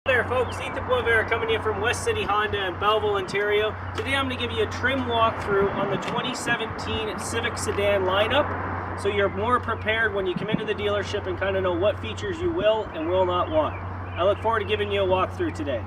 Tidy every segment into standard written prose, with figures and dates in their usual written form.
Hey there folks, Ethan Boisvert coming in from West City Honda in Belleville, Ontario. Today I'm going to give you a trim walkthrough on the 2017 Civic Sedan lineup, so you're more prepared when you come into the dealership and kind of know what features you will and will not want. I look forward to giving you a walkthrough today.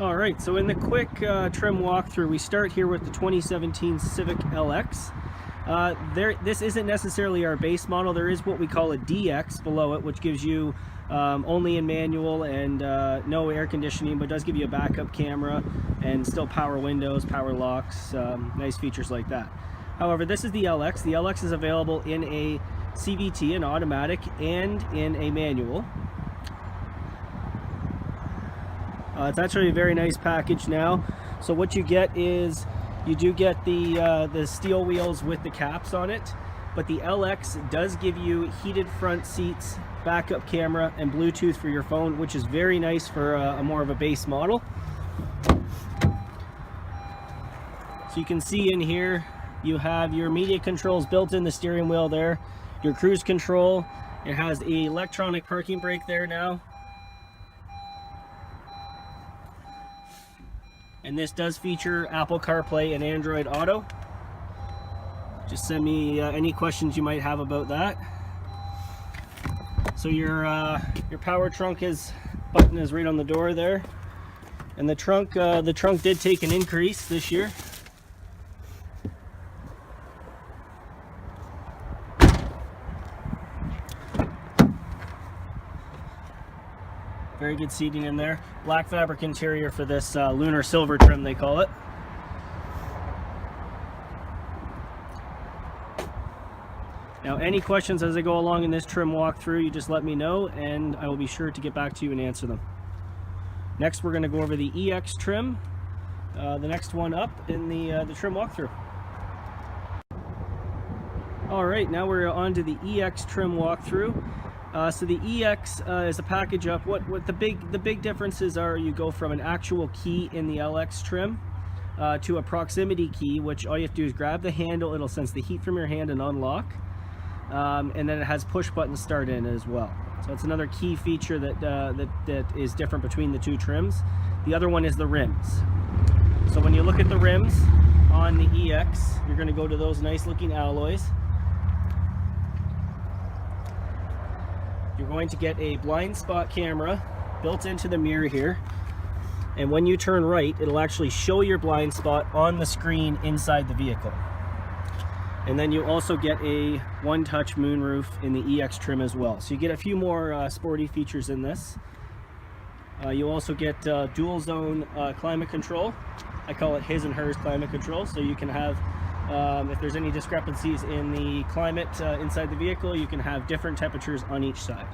Alright, so in the quick trim walkthrough, we start here with the 2017 Civic LX. This isn't necessarily our base model. There is what we call a DX below it, which gives you only in manual and no air conditioning, but does give you a backup camera and still power windows, power locks, nice features like that. However, this is the LX. The LX is available in a CVT, an automatic, and in a manual. It's actually a very nice package now. So what you get is you do get the steel wheels with the caps on it, but the LX does give you heated front seats, backup camera, and Bluetooth for your phone, which is very nice for a more of a base model. So you can see in here you have your media controls built in the steering wheel there, your cruise control. It has the electronic parking brake there now. And this does feature Apple CarPlay and Android Auto. Just send me any questions you might have about that. So your power trunk button is right on the door there, and the trunk did take an increase this year. Very good seating in there. Black fabric interior for this lunar silver trim, they call it. Now, any questions as I go along in this trim walkthrough, you just let me know and I will be sure to get back to you and answer them. Next, we're going to go over the EX trim, the next one up in the trim walkthrough. Alright, now we're on to the EX trim walkthrough. So the EX is a package up. What the big differences are, you go from an actual key in the LX trim to a proximity key, which all you have to do is grab the handle. It'll sense the heat from your hand and unlock, and then it has push button start in as well. So it's another key feature that is different between the two trims. The other one is the rims. So when you look at the rims on the EX, you're going to go to those nice looking alloys. You're going to get a blind spot camera built into the mirror here, and when you turn right, it'll actually show your blind spot on the screen inside the vehicle. And then you also get a one-touch moonroof in the EX trim as well. So you get a few more sporty features in this. You also get dual zone climate control. I call it his and hers climate control, so you can have if there's any discrepancies in the climate inside the vehicle, you can have different temperatures on each side.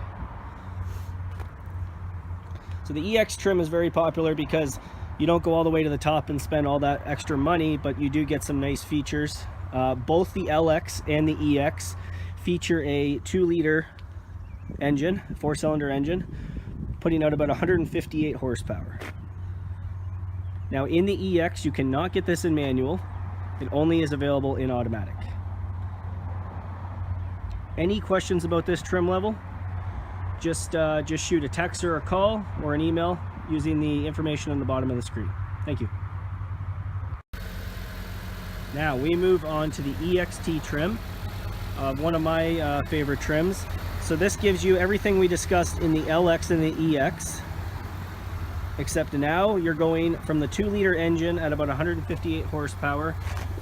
So the EX trim is very popular because you don't go all the way to the top and spend all that extra money, but you do get some nice features. Both the LX and the EX feature a 2-liter engine, 4-cylinder engine, putting out about 158 horsepower. Now in the EX, you cannot get this in manual. It only is available in automatic. Any questions about this trim level? Just shoot a text or a call or an email using the information on the bottom of the screen. Thank you. Now we move on to the EXT trim, one of my favorite trims. So this gives you everything we discussed in the LX and the EX, except now you're going from the 2-liter engine at about 158 horsepower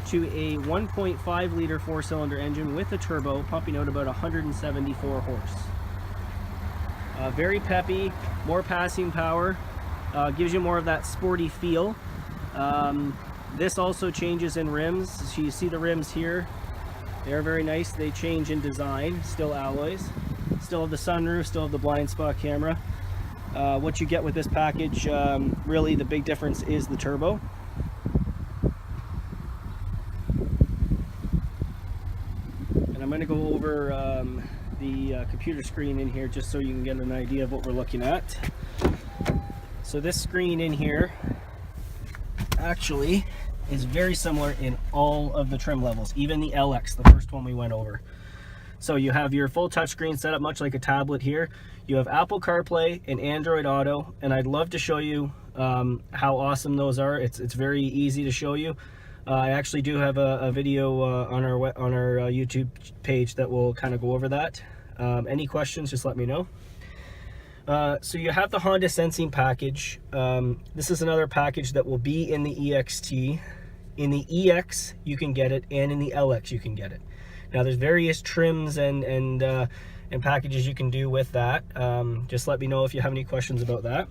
to a 1.5 liter 4-cylinder engine with a turbo pumping out about 174 horse. Very peppy, more passing power, gives you more of that sporty feel. This also changes in rims. So you see the rims here, they're very nice. They change in design, still alloys, still have the sunroof, still have the blind spot camera. What you get with this package, really the big difference is the turbo. And I'm going to go over the computer screen in here just so you can get an idea of what we're looking at. So this screen in here actually is very similar in all of the trim levels, even the LX, the first one we went over. So you have your full touchscreen set up much like a tablet here. You have Apple CarPlay and Android Auto, and I'd love to show you how awesome those are. It's very easy to show you. I actually do have a video on our YouTube page that will kind of go over that. Any questions, just let me know. So you have the Honda Sensing package. This is another package that will be in the EXT. In the EX you can get it, and in the LX you can get it. Now there's various trims and packages you can do with that. Just let me know if you have any questions about that.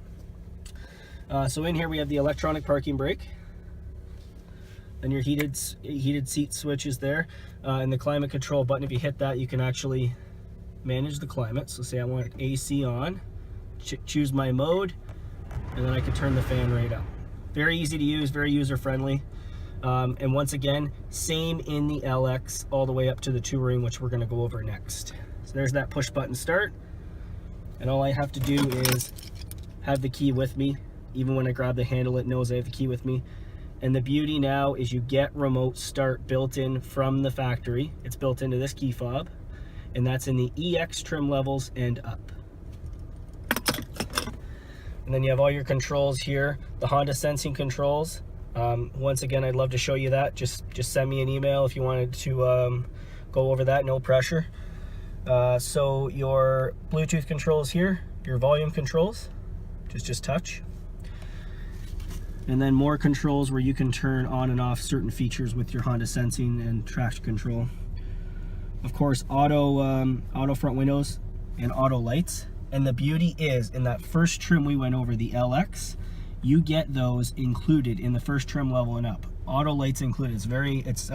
So in here we have the electronic parking brake, and your heated seat switches there, and the climate control button. If you hit that, you can actually manage the climate. So say I want AC on, choose my mode, and then I can turn the fan right up. Very easy to use, very user friendly. And once again, same in the LX all the way up to the Touring, which we're going to go over next. So there's that push button start, and all I have to do is have the key with me. Even when I grab the handle, it knows I have the key with me. And the beauty now is you get remote start built in from the factory. It's built into this key fob, and that's in the EX trim levels and up. And then you have all your controls here, the Honda Sensing controls. Once again, I'd love to show you that. Just send me an email if you wanted to go over that, no pressure. So your Bluetooth controls here, your volume controls, just touch. And then more controls where you can turn on and off certain features with your Honda Sensing and traction control. Of course, auto front windows and auto lights. And the beauty is, in that first trim we went over, the LX, you get those included in the first trim level and up. Auto lights included. It's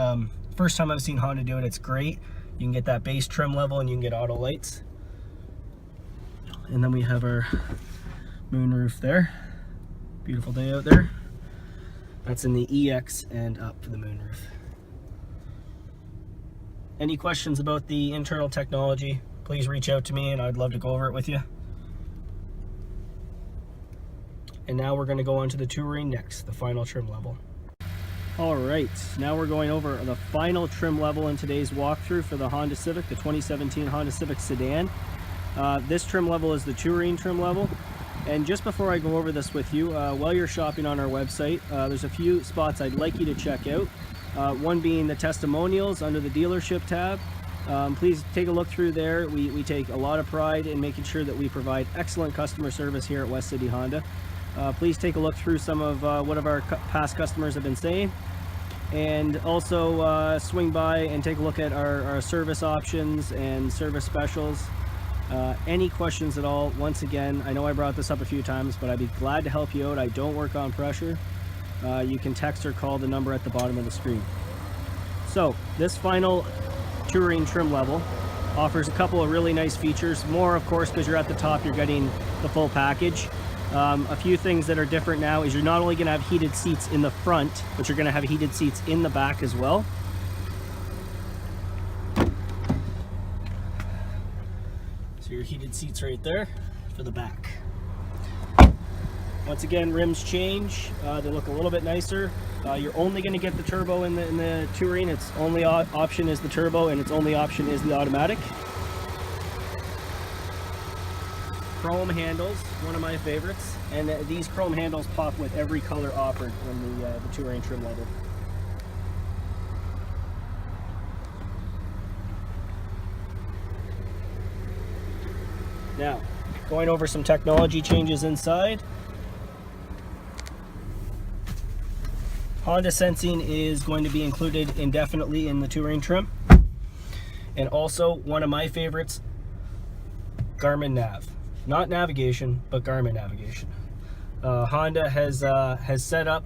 first time I've seen Honda do it. It's great. You can get that base trim level and you can get auto lights. And then we have our moonroof there. Beautiful day out there. That's in the EX and up for the moonroof. Any questions about the internal technology, please reach out to me and I'd love to go over it with you. And now we're going to go on to the Touring next, the final trim level. All right, now we're going over the final trim level in today's walkthrough for the Honda Civic, the 2017 Honda Civic Sedan. This trim level is the Touring trim level. And just before I go over this with you, while you're shopping on our website, there's a few spots I'd like you to check out. One being the testimonials under the dealership tab. Please take a look through there. We take a lot of pride in making sure that we provide excellent customer service here at West City Honda. Please take a look through some of what our past customers have been saying, and also swing by and take a look at our service options and service specials. Any questions at all, once again, I know I brought this up a few times, but I'd be glad to help you out. I don't work on pressure. You can text or call the number at the bottom of the screen. So this final Touring trim level offers a couple of really nice features. More, of course, because you're at the top, you're getting the full package. A few things that are different now is you're not only going to have heated seats in the front, but you're going to have heated seats in the back as well. So your heated seats right there for the back. Once again, rims change. They look a little bit nicer. You're only going to get the turbo in the Touring. Its only option is the turbo, and its only option is the automatic. Chrome handles, one of my favorites, and these chrome handles pop with every color offered in the Touring trim level. Now, going over some technology changes inside. Honda Sensing is going to be included indefinitely in the Touring trim. And also, one of my favorites, Garmin Nav. Not navigation, but Garmin navigation. Honda has set up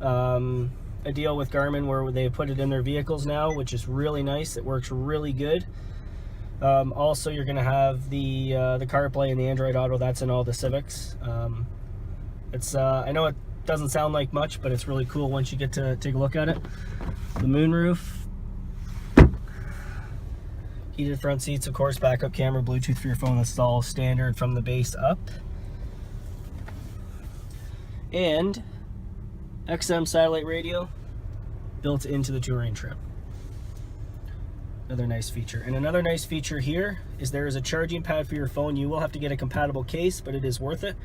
a deal with Garmin where they put it in their vehicles now, which is really nice. It works really good. Also, you're going to have the CarPlay and the Android Auto. That's in all the Civics. I know it doesn't sound like much, but it's really cool once you get to take a look at it. The moonroof, heated front seats, of course, backup camera, Bluetooth for your phone. That's all standard from the base up. And XM satellite radio built into the Touring trim. Another nice feature. And another nice feature here is there is a charging pad for your phone. You will have to get a compatible case, but it is worth it.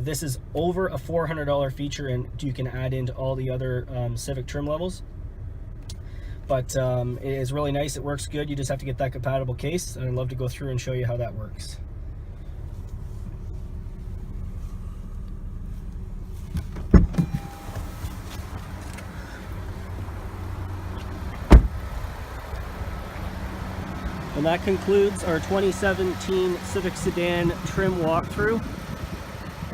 This is over a $400 feature, and you can add into all the other Civic trim levels. But it is really nice. It works good. You just have to get that compatible case, and I'd love to go through and show you how that works. And that concludes our 2017 Civic Sedan trim walkthrough.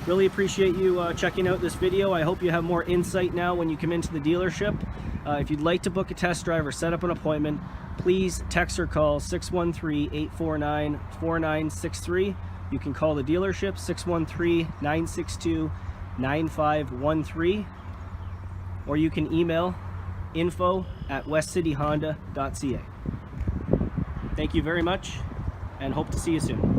Really appreciate you checking out this video. I hope you have more insight now when you come into the dealership. If you'd like to book a test drive or set up an appointment, please text or call 613-849-4963. You can call the dealership 613-962-9513, or you can email info@westcityhonda.ca. Thank you very much, and hope to see you soon.